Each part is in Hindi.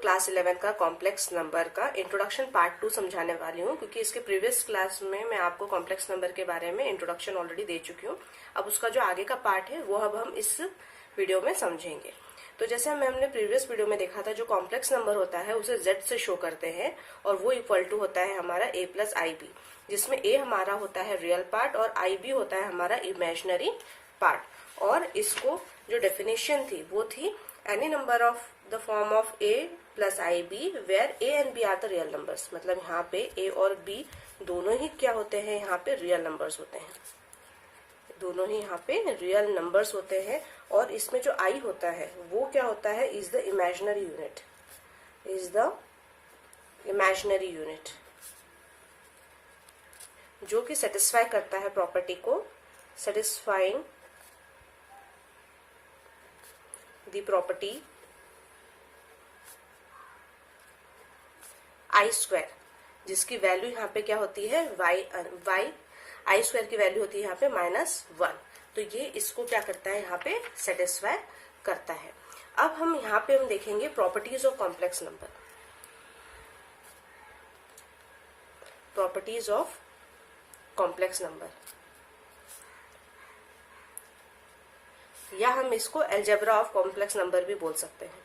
क्लास 11 का कॉम्प्लेक्स नंबर का इंट्रोडक्शन पार्ट 2 समझाने वाली हूँ, क्योंकि इसके प्रीवियस क्लास में मैं आपको कॉम्प्लेक्स नंबर के बारे में इंट्रोडक्शन ऑलरेडी दे चुकी हूँ। अब उसका जो आगे का पार्ट है वो अब हम इस वीडियो में समझेंगे। तो जैसे हमने प्रीवियस वीडियो में देखा था, जो कॉम्प्लेक्स नंबर होता है उसे z से शो करते हैं और वो इक्वल टू होता है हमारा a प्लस आई बी, जिसमें a हमारा होता है रियल पार्ट और आई बी होता है हमारा इमेजिनरी पार्ट। और इसको जो डेफिनेशन थी वो थी any number of the form of a plus I B where a and b are the real numbers. मतलब यहाँ पे a और b दोनों ही क्या होते हैं, यहाँ पे रियल नंबर्स होते हैं, दोनों ही यहाँ पे रियल नंबर्स होते हैं। और इसमें जो i होता है वो क्या होता है, is the imaginary unit, is the imaginary unit, जो कि सेटिस्फाई करता है प्रॉपर्टी को, satisfying the property I square, जिसकी वैल्यू यहाँ पे क्या होती है, वाई आई स्क्वायर की वैल्यू होती है यहाँ पे -1। तो ये इसको क्या करता है, यहाँ पे सेटिस्फाई करता है। अब हम यहाँ पे हम देखेंगे properties of complex number, properties of complex number, या हम इसको अलजेब्रा ऑफ कॉम्प्लेक्स नंबर भी बोल सकते हैं,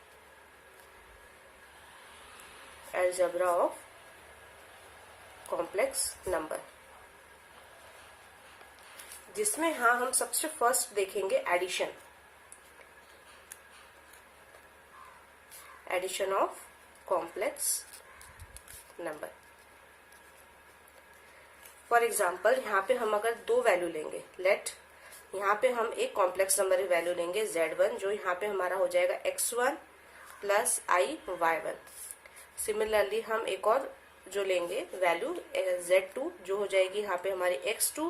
अलजेब्रा ऑफ कॉम्प्लेक्स नंबर, जिसमें हम सबसे फर्स्ट देखेंगे addition, addition of complex number. For example यहाँ पे हम अगर दो वैल्यू लेंगे, लेट यहाँ पे हम एक कॉम्प्लेक्स नंबर की वैल्यू लेंगे z1, जो यहाँ पे हमारा हो जाएगा x1 प्लस आई y1। सिमिलरली हम एक और जो लेंगे वैल्यू z2, जो हो जाएगी यहाँ पे हमारी x2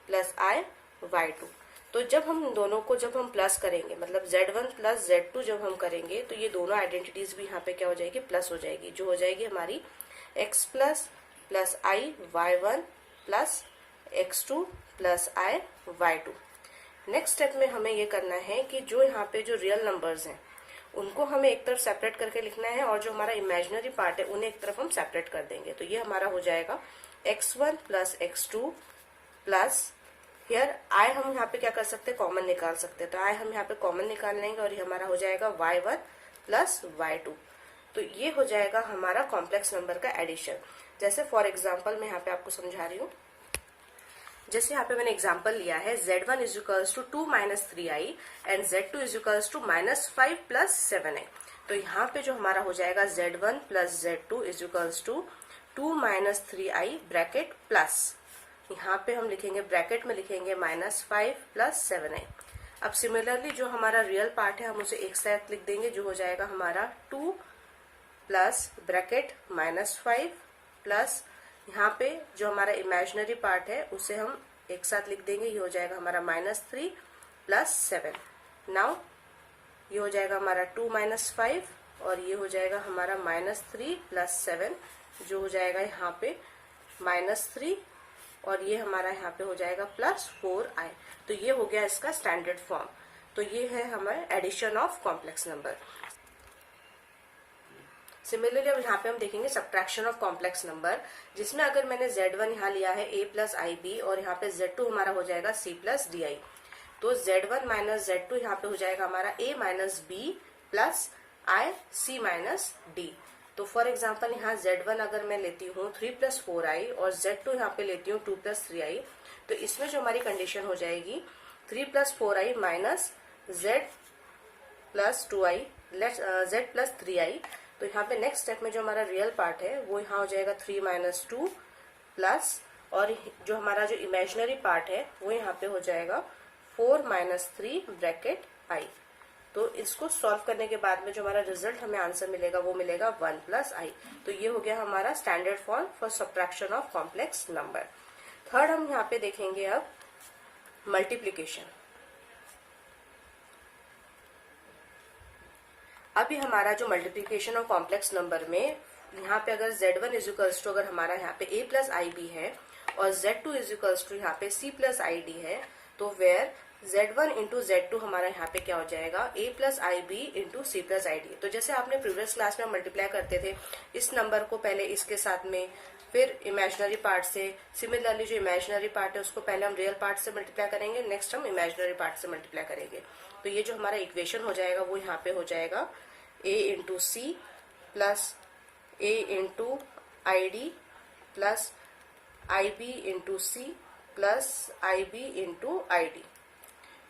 प्लस आई y2। तो जब हम दोनों को जब हम प्लस करेंगे, मतलब z1 प्लस z2 जब हम करेंगे, तो ये दोनों आइडेंटिटीज भी यहाँ पे क्या हो जाएगी, प्लस हो जाएगी, जो हो जाएगी हमारी x प्लस आई y1 प्लस x2 प्लस आई y2। नेक्स्ट स्टेप में हमें ये करना है कि जो यहाँ पे जो रियल नंबर्स हैं उनको हमें एक तरफ सेपरेट करके लिखना है, और जो हमारा इमेजिनरी पार्ट है उन्हें एक तरफ हम सेपरेट कर देंगे। तो ये हमारा हो जाएगा x1 plus x2 plus here I हम यहाँ पे क्या कर सकते हैं, कॉमन निकाल सकते हैं। तो आई हम यहाँ पे कॉमन निकाल लेंगे और ये हमारा हो जाएगा y1 प्लस y2। तो ये हो जाएगा हमारा कॉम्प्लेक्स नंबर का एडिशन। जैसे फॉर एग्जाम्पल मैं यहाँ पे आपको समझा रही हूँ, जैसे यहाँ पे मैंने एग्जाम्पल लिया है z1 is equals to 2 minus 3i and z2 is equals to -5 plus 7i। तो यहाँ पे जो हमारा हो जाएगा z1 plus z2 is equals to 2 minus 3i bracket plus, यहाँ पे हम लिखेंगे ब्रैकेट में लिखेंगे -5 प्लस 7i। अब सिमिलरली जो हमारा रियल पार्ट है हम उसे एक साथ लिख देंगे, जो हो जाएगा हमारा 2 प्लस ब्रैकेट -5 प्लस यहाँ पे जो हमारा इमेजिनरी पार्ट है उसे हम एक साथ लिख देंगे, ये हो जाएगा हमारा -3 प्लस 7। नाउ ये हो जाएगा हमारा 2 माइनस 5 और ये हो जाएगा हमारा -3 प्लस 7, जो हो जाएगा यहाँ पे -3 और ये हमारा यहाँ पे हो जाएगा +4i। तो ये हो गया इसका स्टैंडर्ड फॉर्म। तो ये है हमारा addition of complex number. Similarly अब यहाँ पे हम देखेंगे सब्ट्रैक्शन ऑफ कॉम्प्लेक्स नंबर, जिसमें अगर मैंने z1 यहाँ लिया है a प्लस आई बी और यहाँ पे z2 हमारा हो जाएगा c प्लस डी आई। तो z1 माइनस z2 यहाँ पे हो जाएगा हमारा a minus B plus I c minus D. तो फॉर एग्जाम्पल यहाँ z1 अगर मैं लेती हूँ 3 प्लस 4i और z2 यहाँ पे लेती हूँ 2 प्लस 3i, तो इसमें जो हमारी कंडीशन हो जाएगी 3 plus 4i minus z plus 2i z plus 3i। तो यहाँ पे नेक्स्ट स्टेप में जो हमारा रियल पार्ट है वो यहाँ हो जाएगा 3 माइनस 2 प्लस, और जो हमारा जो इमेजिनरी पार्ट है वो यहाँ पे हो जाएगा 4 माइनस 3 ब्रैकेट i। तो इसको सॉल्व करने के बाद में जो हमारा रिजल्ट हमें आंसर मिलेगा वो मिलेगा 1 प्लस i। तो ये हो गया हमारा standard form for subtraction of complex number. Third हम यहाँ पे देखेंगे अब मल्टीप्लीकेशन। अभी हमारा जो मल्टीप्लीकेशन ऑफ कॉम्प्लेक्स नंबर में यहाँ पे अगर z1 इज इक्वल्स टू, अगर हमारा यहाँ पे a प्लस आई बी है और z2 इज इक्वल्स टू यहाँ पे c प्लस आई डी है, तो वेयर Z1 इंटू Z2 हमारा यहाँ पे क्या हो जाएगा, A plus I B into C plus I D. तो जैसे आपने प्रीवियस क्लास में मल्टीप्लाई करते थे इस नंबर को पहले इसके साथ में, फिर इमेजिनरी पार्ट से, सिमिलरली जो इमेजिनरी पार्ट है उसको पहले हम रियल पार्ट से मल्टीप्लाई करेंगे, नेक्स्ट हम इमेजिनरी पार्ट से मल्टीप्लाई करेंगे। तो ये जो हमारा इक्वेशन हो जाएगा वो यहाँ पे हो जाएगा A into C plus A into i d plus I B into C plus I B into i D.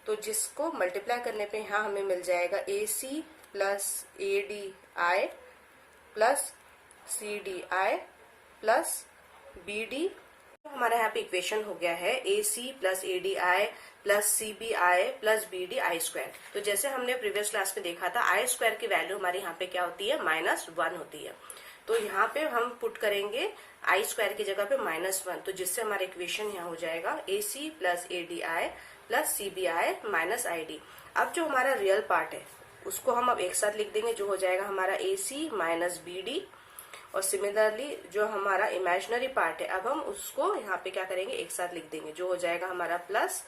तो जिसको मल्टीप्लाई करने पे यहाँ हमें मिल जाएगा a c plus A D I plus c d I plus b d. हमारा यहाँ पे इक्वेशन हो गया है a c plus A D I plus C B i plus b d i square. तो जैसे हमने प्रीवियस क्लास में देखा था आई स्क्वायर की वैल्यू हमारी यहाँ पे क्या होती है, -1 होती है। तो यहाँ पे हम पुट करेंगे आई स्क्वायर की जगह पे -1, तो जिससे हमारा इक्वेशन यहाँ हो जाएगा a c plus A D I plus C B i minus I d. अब जो हमारा रियल पार्ट है उसको हम अब एक साथ लिख देंगे, जो हो जाएगा हमारा ए सी माइनस बी डी। और सिमिलरली जो हमारा इमेजिनरी पार्ट है अब हम उसको यहाँ पे क्या करेंगे, एक साथ लिख देंगे, जो हो जाएगा हमारा plus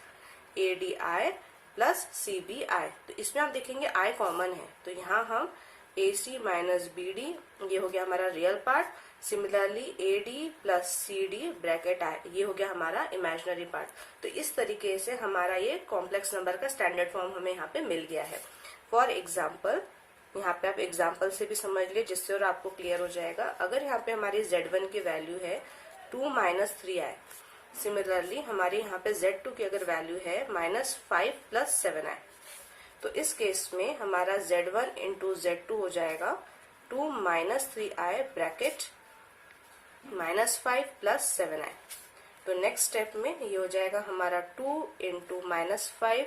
A D I plus C B I. तो इसमें आप देखेंगे आई कॉमन है, तो यहाँ हम a c minus b d, ये हो गया हमारा real part. Similarly a d plus c d bracket i, ये हो गया हमारा इमेजिनरी पार्ट। तो इस तरीके से हमारा ये कॉम्प्लेक्स नंबर का स्टैंडर्ड फॉर्म हमें यहाँ पे मिल गया है। फॉर एग्जाम्पल, यहाँ पे आप एग्जाम्पल से भी समझ लिए जिससे और आपको क्लियर हो जाएगा। अगर यहाँ पे हमारी Z1 की वैल्यू है 2 माइनस 3i, सिमिलरली हमारी यहाँ पे Z2 की अगर वैल्यू है -5 प्लस 7i, तो इस केस में हमारा Z1 इंटू Z2 हो जाएगा 2 minus 3i bracket -5 plus 7i। तो नेक्स्ट स्टेप में ये हो जाएगा हमारा 2 into -5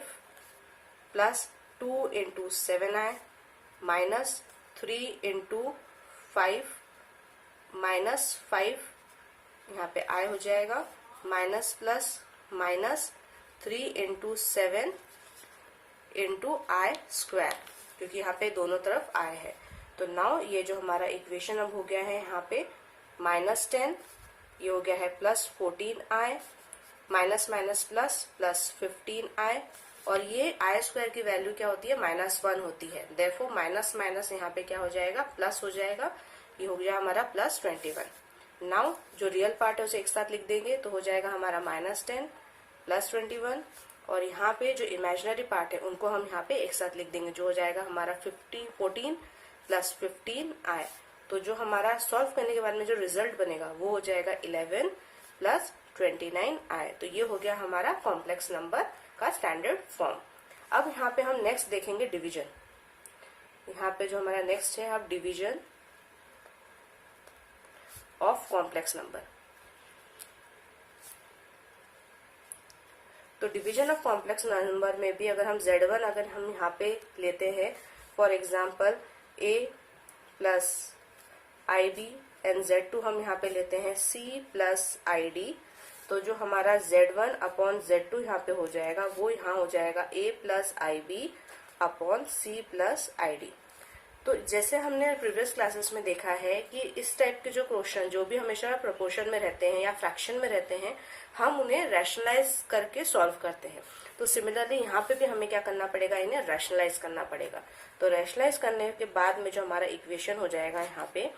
plus 2 into 7i minus 3 into 5 minus 5, यहाँ पे i हो जाएगा minus plus minus 3 into 7 into i square, क्योंकि यहाँ पे दोनों तरफ i है। तो नाउ ये जो हमारा इक्वेशन अब हो गया है यहाँ पे -10, ये हो गया है plus 14i, minus minus plus plus 15i, और ये आई स्क्वायर की वैल्यू क्या होती है, -1 होती है। देयरफॉर माइनस माइनस यहाँ पे क्या हो जाएगा, प्लस हो जाएगा, ये हो गया हमारा प्लस 21। नाउ जो रियल पार्ट है उसे एक साथ लिख देंगे, तो हो जाएगा हमारा -10 प्लस 21, और यहाँ पे जो इमेजिनरी पार्ट है उनको हम यहाँ पे एक साथ लिख देंगे, जो हो जाएगा हमारा 14 प्लस 15i। तो जो हमारा सॉल्व करने के बाद में जो रिजल्ट बनेगा वो हो जाएगा 11 प्लस 29i। तो ये हो गया हमारा कॉम्प्लेक्स नंबर का स्टैंडर्ड फॉर्म। अब यहाँ पे हम नेक्स्ट देखेंगे डिवीजन। यहाँ पे जो हमारा नेक्स्ट है अब डिवीजन ऑफ कॉम्प्लेक्स नंबर। तो डिवीजन ऑफ कॉम्प्लेक्स नंबर में भी अगर हम Z1 अगर हम यहाँ पे लेते हैं, for example A plus I B and Z2 हम यहाँ पे लेते हैं C प्लस आई डी, तो जो हमारा Z1 अपॉन Z2 यहाँ पे हो जाएगा वो यहाँ हो जाएगा A plus I B upon C plus I D. तो जैसे हमने प्रीवियस क्लासेस में देखा है कि इस टाइप के जो क्वेश्चन जो भी हमेशा प्रोपोर्शन में रहते हैं या फ्रैक्शन में रहते हैं, हम उन्हें रैशनलाइज करके सॉल्व करते हैं। तो सिमिलरली यहाँ पे भी हमें क्या करना पड़ेगा, इन्हें रैशनलाइज करना पड़ेगा। तो रैशनलाइज करने के बाद में जो हमारा इक्वेशन हो जाएगा यहाँ पे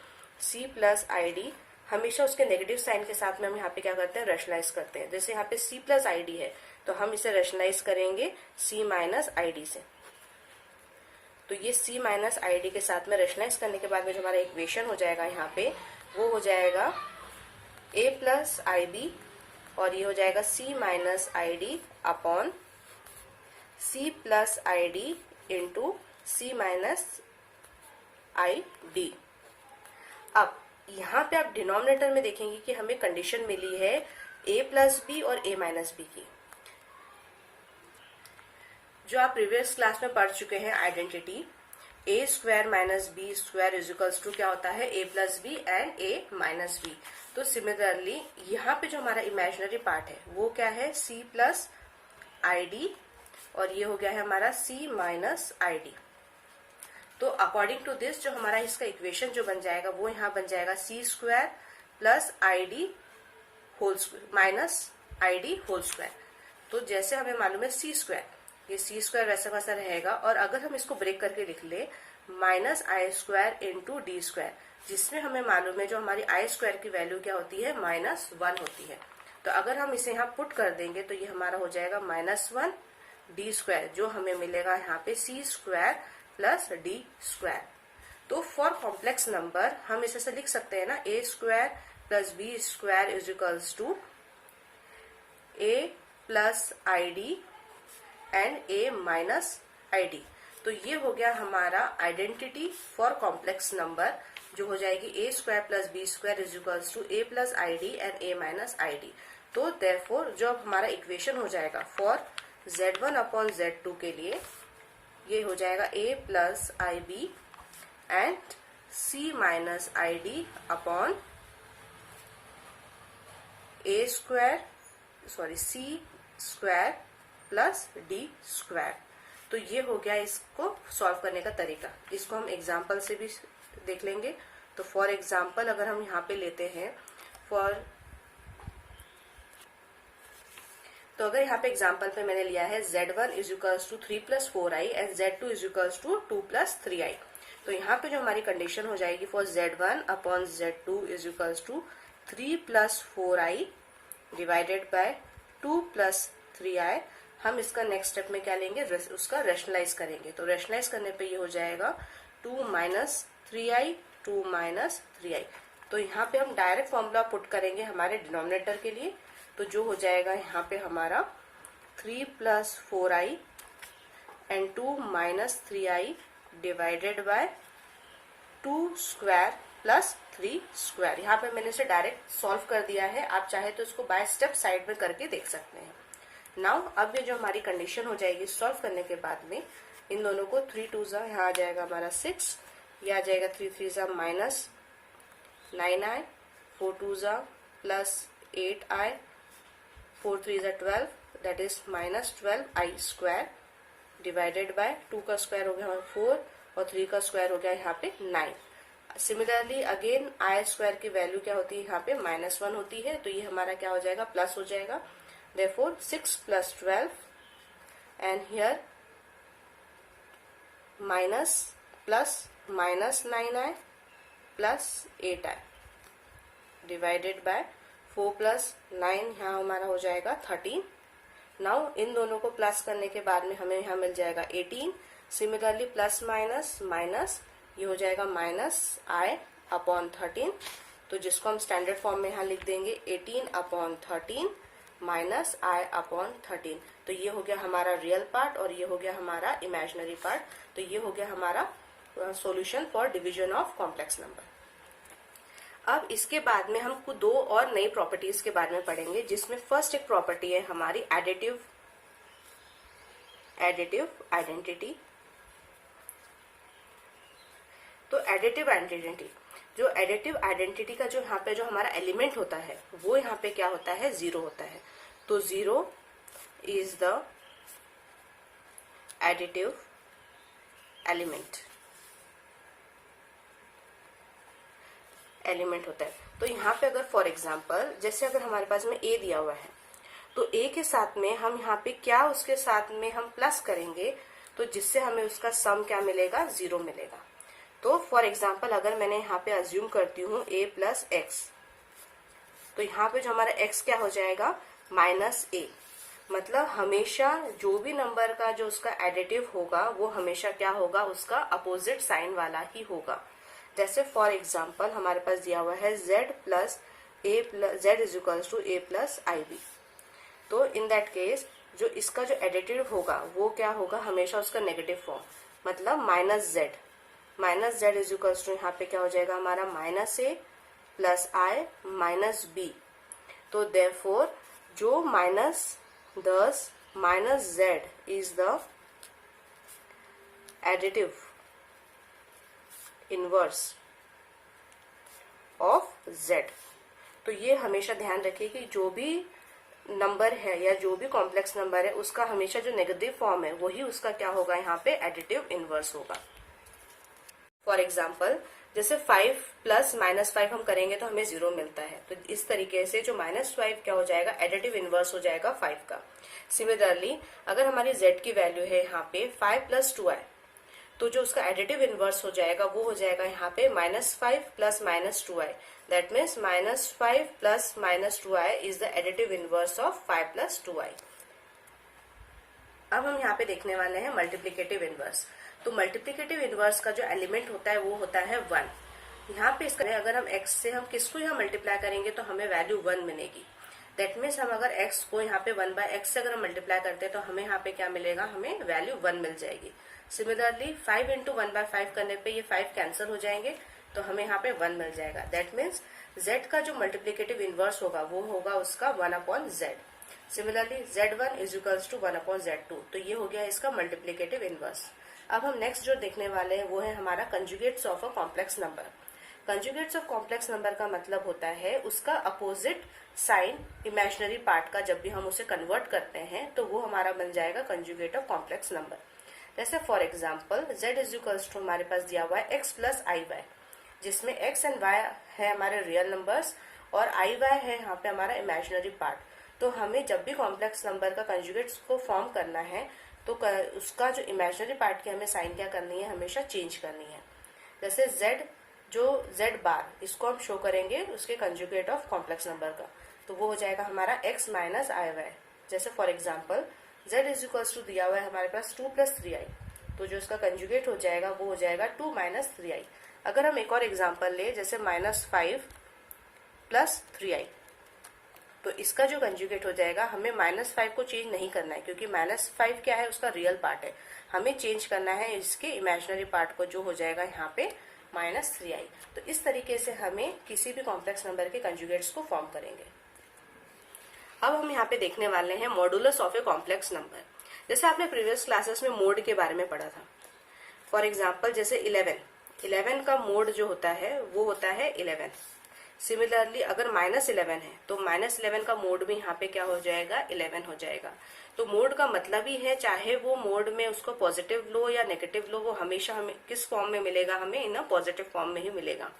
C प्लस आई डी, हमेशा उसके नेगेटिव साइन के साथ में हम यहाँ पे क्या करते हैं, रैशनलाइज करते हैं। जैसे यहाँ पे C प्लस आई डी है तो हम इसे रैशनलाइज करेंगे C माइनस आई डी से। तो ये C माइनस आई डी के साथ में रैशनलाइज करने के बाद में जो हमारा इक्वेशन हो जाएगा यहाँ पे वो हो जाएगा A प्लस आई बी, और ये हो जाएगा C minus I d upon C plus I D into C minus I d. अब यहाँ पे आप डिनोमिनेटर में देखेंगे कि हमें कंडीशन मिली है A प्लस बी और A माइनस बी की, जो आप प्रीवियस क्लास में पढ़ चुके हैं identity A square minus B square is equals to क्या होता है, A plus B and A minus B. तो सिमिलरली यहाँ पे जो हमारा इमेजिनरी पार्ट है वो क्या है, C प्लस आई डी, और ये हो गया है हमारा C माइनस आई डी। तो अकॉर्डिंग टू दिस जो हमारा इसका इक्वेशन जो बन जाएगा वो यहाँ बन जाएगा C स्क्वायर प्लस आई डी होल स्क्वायर माइनस आई डी होल स्क्वायर। तो जैसे हमें मालूम है सी स्क्वायर, ये सी स्क्वायर वैसा वैसा रहेगा। और अगर हम इसको ब्रेक करके लिख ले माइनस आई स्क्वायर इंटू डी स्क्वायर, जिसमें हमें मालूम है जो हमारी आई स्क्वायर की वैल्यू क्या होती है, -1 होती है। तो अगर हम इसे यहाँ पुट कर देंगे तो ये हमारा हो जाएगा -1 डी स्क्वायर, जो हमें मिलेगा यहाँ पे c square plus d square. तो फॉर कॉम्प्लेक्स नंबर हम इसे लिख सकते हैं ना, a square plus b square is equals to a plus I d and a minus I D. तो ये हो गया हमारा आइडेंटिटी फॉर कॉम्प्लेक्स नंबर, जो हो जाएगी a square plus b square is equals to a plus I d and a minus I D. तो देयरफॉर जो अब हमारा इक्वेशन हो जाएगा फॉर Z1 अपॉन Z2 के लिए, ये हो जाएगा a plus I B and c minus I d upon a square c square plus d square. तो ये हो गया इसको सॉल्व करने का तरीका। इसको हम एग्जाम्पल से भी देख लेंगे। तो फॉर एग्जाम्पल अगर हम यहाँ पे लेते हैं तो अगर यहाँ पे एग्जाम्पल पे मैंने लिया है Z1 is equals to 3 + 4i and Z2 is equals to 2 + 3i। तो यहाँ पे जो हमारी कंडीशन हो जाएगी for Z1 upon Z2 is equals to 3 + 4i divided by 2 + 3i। हम इसका नेक्स्ट स्टेप में क्या लेंगे, उसका रेशनलाइज करेंगे। तो रेशनलाइज करने पे ये हो जाएगा 2 - 3i 2 - 3i। तो यहाँ पे हम डायरेक्ट फॉर्मूला पुट करेंगे हमारे डिनोमिनेटर के लिए। तो जो हो जाएगा यहाँ पे हमारा 3 + 4i and 2 - 3i divided by 2 square plus 3 square. यहाँ पे मैंने इसे डायरेक्ट सॉल्व कर दिया है, आप चाहे तो इसको बाय स्टेप साइड में करके देख सकते हैं। नाउ अब ये जो हमारी कंडीशन हो जाएगी सॉल्व करने के बाद में, इन दोनों को 3 × 2 यहाँ आ जाएगा हमारा 6, ये आ जाएगा 3 × 3 -9i 4 × 2 +8i 4 × 3 12, that is -12i square divided by 2 का स्क्वायर हो गया हमारा 4 और 3 का स्क्वायर हो गया यहाँ पे 9। सिमिलरली अगेन आई स्क्वायर की वैल्यू क्या होती है, यहाँ पे -1 होती है। तो ये हमारा क्या हो जाएगा, प्लस हो जाएगा। Therefore 6 + 12 and here minus plus -9i plus 8i divided by 4 + 9, यहाँ हमारा हो जाएगा 13। नाउ इन दोनों को प्लस करने के बाद में हमें यहाँ मिल जाएगा 18। सिमिलरली प्लस माइनस माइनस, ये हो जाएगा -i अपॉन 13। तो जिसको हम स्टैंडर्ड फॉर्म में यहाँ लिख देंगे 18 अपॉन 13 -i अपॉन 13। तो ये हो गया हमारा रियल पार्ट और ये हो गया हमारा इमेजिनरी पार्ट। तो ये हो गया हमारा solution for division of complex number. अब इसके बाद में हम कुछ 2 और नई प्रॉपर्टीज के बारे में पढ़ेंगे, जिसमें फर्स्ट एक प्रॉपर्टी है हमारी एडिटिव आइडेंटिटी। तो एडिटिव आइडेंटिटी, जो एडिटिव आइडेंटिटी का जो यहाँ पे जो हमारा एलिमेंट होता है वो यहाँ पे क्या होता है, 0 होता है। तो 0 इज द एडिटिव एलिमेंट होता है। तो यहाँ पे अगर फॉर एग्जांपल जैसे अगर हमारे पास में a दिया हुआ है, तो a के साथ में हम यहाँ पे क्या उसके साथ में हम प्लस करेंगे, तो जिससे हमें उसका सम क्या मिलेगा, 0 मिलेगा। तो फॉर एग्जाम्पल अगर मैंने यहाँ पे अज्यूम करती हूँ a + x, तो यहाँ पे जो हमारा x क्या हो जाएगा, -a। मतलब हमेशा जो भी नंबर का जो उसका एडिटिव होगा वो हमेशा क्या होगा, उसका अपोजिट साइन वाला ही होगा। जैसे फॉर एग्जाम्पल हमारे पास दिया हुआ है z + a + ib। तो इन दैट केस जो इसका जो एडिटिव होगा वो क्या होगा, हमेशा उसका नेगेटिव फॉर्म, मतलब -z यहाँ पे क्या हो जाएगा हमारा -a + i - b। तो देयरफॉर जो -10 -z is the additive inverse of z। तो ये हमेशा ध्यान रखिए कि जो भी नंबर है या जो भी कॉम्प्लेक्स नंबर है उसका हमेशा जो नेगेटिव फॉर्म है वही उसका क्या होगा, यहाँ पे एडिटिव इनवर्स होगा। फॉर एग्जाम्पल जैसे 5 प्लस -5 हम करेंगे तो हमें 0 मिलता है। तो इस तरीके से जो -5 क्या हो जाएगा, एडिटिव इनवर्स हो जाएगा 5 का। सिमिलरली अगर हमारी z की वैल्यू है यहाँ पे 5 + 2i, तो जो उसका एडिटिव इनवर्स हो जाएगा वो हो जाएगा यहाँ पे -5 plus -2i। That means -5 plus -2i is the additive inverse of 5 + 2i। अब हम यहाँ पे देखने वाले हैं मल्टीप्लिकेटिव इनवर्स। तो मल्टीप्लिकेटिव इनवर्स का जो एलिमेंट होता है वो होता है 1। यहाँ पे इसका अगर हम x से हम किसको यहाँ मल्टीप्लाई करेंगे तो हमें वैल्यू 1 मिलेगी। दैट मीन्स हम अगर x को यहाँ पे 1/x से अगर हम मल्टीप्लाई करते हैं तो हमें यहाँ पे क्या मिलेगा, हमें वैल्यू 1 मिल जाएगी। सिमिलरली 5 × 1/5 करने पे ये 5 कैंसिल हो जाएंगे तो हमें यहाँ पे 1 मिल जाएगा। दैट मीन्स z का जो मल्टीप्लिकेटिव इनवर्स होगा वो होगा उसका 1/z। Similarly z1 is equals to 1/z2। तो ये हो गया इसका मल्टीप्लिकेटिव इनवर्स। अब हम नेक्स्ट जो देखने वाले हैं वो है हमारा conjugates of a complex number. Conjugates of complex number का मतलब होता है उसका अपोजिट साइन इमेजिनरी पार्ट का जब भी हम उसे कन्वर्ट करते हैं तो वो हमारा बन जाएगा कंजुगेट ऑफ कॉम्प्लेक्स नंबर। जैसे for example z is equals to हमारे पास दिया हुआ है x + iy, जिसमें x एंड y है हमारे रियल नंबर्स और iy है यहाँ पे हमारा इमेजिनरी पार्ट। तो हमें जब भी कॉम्प्लेक्स नंबर का कंजुगेट्स को फॉर्म करना है तो उसका जो इमेजिनरी पार्ट की हमें साइन क्या करनी है, हमेशा चेंज करनी है। जैसे z जो z⁻, इसको हम शो करेंगे उसके कंजुगेट ऑफ कॉम्प्लेक्स नंबर का, तो वो हो जाएगा हमारा x - iy। जैसे for example z is equals to दिया हुआ है हमारे पास 2 + 3i, तो जो इसका कंजुगेट हो जाएगा वो हो जाएगा 2 - 3i। अगर हम एक और एग्जाम्पल ले जैसे -5 + 3i, तो इसका जो कंजुगेट हो जाएगा, हमें -5 को चेंज नहीं करना है क्योंकि -5 क्या है, उसका रियल पार्ट है। हमें चेंज करना है इसके इमेजिनरी पार्ट को जो हो जाएगा यहाँ पे -3i। तो इस तरीके से हमें किसी भी कॉम्प्लेक्स नंबर के कंजुगेट्स को फॉर्म करेंगे। अब हम यहाँ पे देखने वाले हैं modulus of a complex number. जैसे आपने प्रीवियस क्लासेस में मोड के बारे में पढ़ा था। फॉर एग्जाम्पल जैसे 11 का मोड जो होता है वो होता है 11। सिमिलरली अगर -11 है तो -11 का मोड भी यहाँ पे क्या हो जाएगा, 11 हो जाएगा। तो मोड का मतलब ही है चाहे वो मोड में उसको पॉजिटिव लो या नेगेटिव लो, वो हमेशा हमें किस फॉर्म में मिलेगा, हमें इन पॉजिटिव फॉर्म में ही मिलेगा।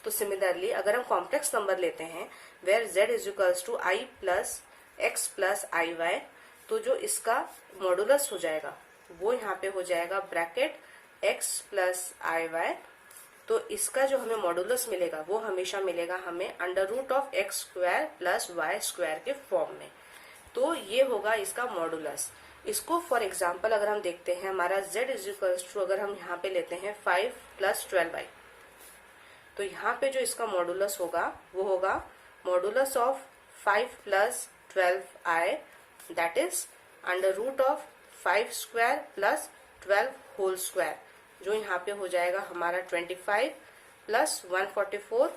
तो सिमिलरली अगर हम कॉम्प्लेक्स नंबर लेते हैं where z is equals to i + x + iy, तो जो इसका मॉडुलस हो जाएगा वो यहाँ पे हो जाएगा ब्रैकेट x + iy। तो इसका जो हमें मॉडुलस मिलेगा वो हमेशा मिलेगा हमें √x² + y² के फॉर्म में। तो ये होगा इसका मॉडुलस। इसको फॉर एग्जांपल अगर हम देखते हैं हमारा z इज इक्वल्स टू, अगर हम यहाँ पे लेते हैं 5 + 12i, तो यहाँ पे जो इसका मॉडुलस होगा वो होगा modulus of 5 + 12i, that is √5² + 12 whole square, जो यहाँ पे हो जाएगा हमारा 25 + 144,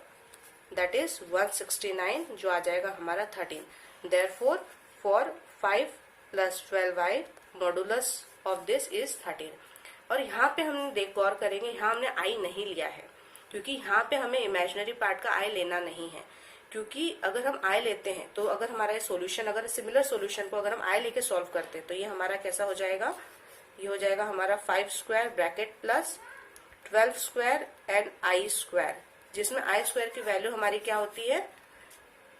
दैट इज 169, जो आ जाएगा हमारा 13। Therefore for 5 + 12i modulus of this is 13। और यहाँ पे हम गौर करेंगे, यहाँ हमने i नहीं लिया है क्योंकि यहाँ पे हमें इमेजिनरी पार्ट का i लेना नहीं है। क्योंकि अगर हम i लेते हैं तो अगर हमारा सोल्यूशन, अगर सिमिलर सोल्यूशन को अगर हम i लेके सॉल्व करते हैं तो ये हमारा कैसा हो जाएगा, ये हो जाएगा हमारा 5² ब्रैकेट प्लस 12² एंड i², जिसमें i² की वैल्यू हमारी क्या होती है,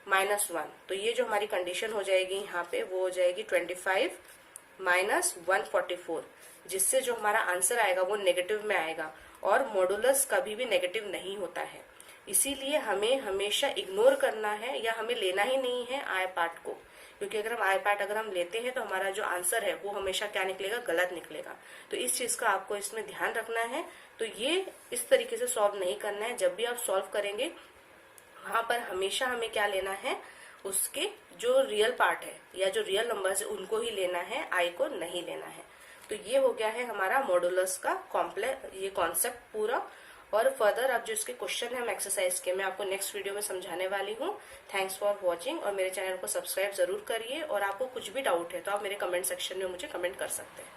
-1। तो ये जो हमारी कंडीशन हो जाएगी यहाँ पे वो हो जाएगी 25 - 144, जिससे जो हमारा आंसर आएगा वो नेगेटिव में आएगा। और मॉडुलस कभी भी नेगेटिव नहीं होता है, इसीलिए हमें हमेशा इग्नोर करना है या हमें लेना ही नहीं है आई पार्ट को, क्योंकि अगर हम आई पार्ट अगर हम लेते हैं तो हमारा जो आंसर है वो हमेशा क्या निकलेगा, गलत निकलेगा। तो इस चीज का आपको इसमें ध्यान रखना है। तो ये इस तरीके से सॉल्व नहीं करना है। जब भी आप सॉल्व करेंगे वहां पर हमेशा हमें क्या लेना है, उसके जो रियल पार्ट है या जो रियल नंबर्स है उनको ही लेना है, आई को नहीं लेना है। तो ये हो गया है हमारा मॉडुलस का कॉम्प्लेक्स ये कॉन्सेप्ट पूरा। और फर्दर अब जो इसके क्वेश्चन है हम एक्सरसाइज के मैं आपको नेक्स्ट वीडियो में समझाने वाली हूँ। थैंक्स फॉर वॉचिंग, और मेरे चैनल को सब्सक्राइब जरूर करिए। और आपको कुछ भी डाउट है तो आप मेरे कमेंट सेक्शन में मुझे कमेंट कर सकते हैं।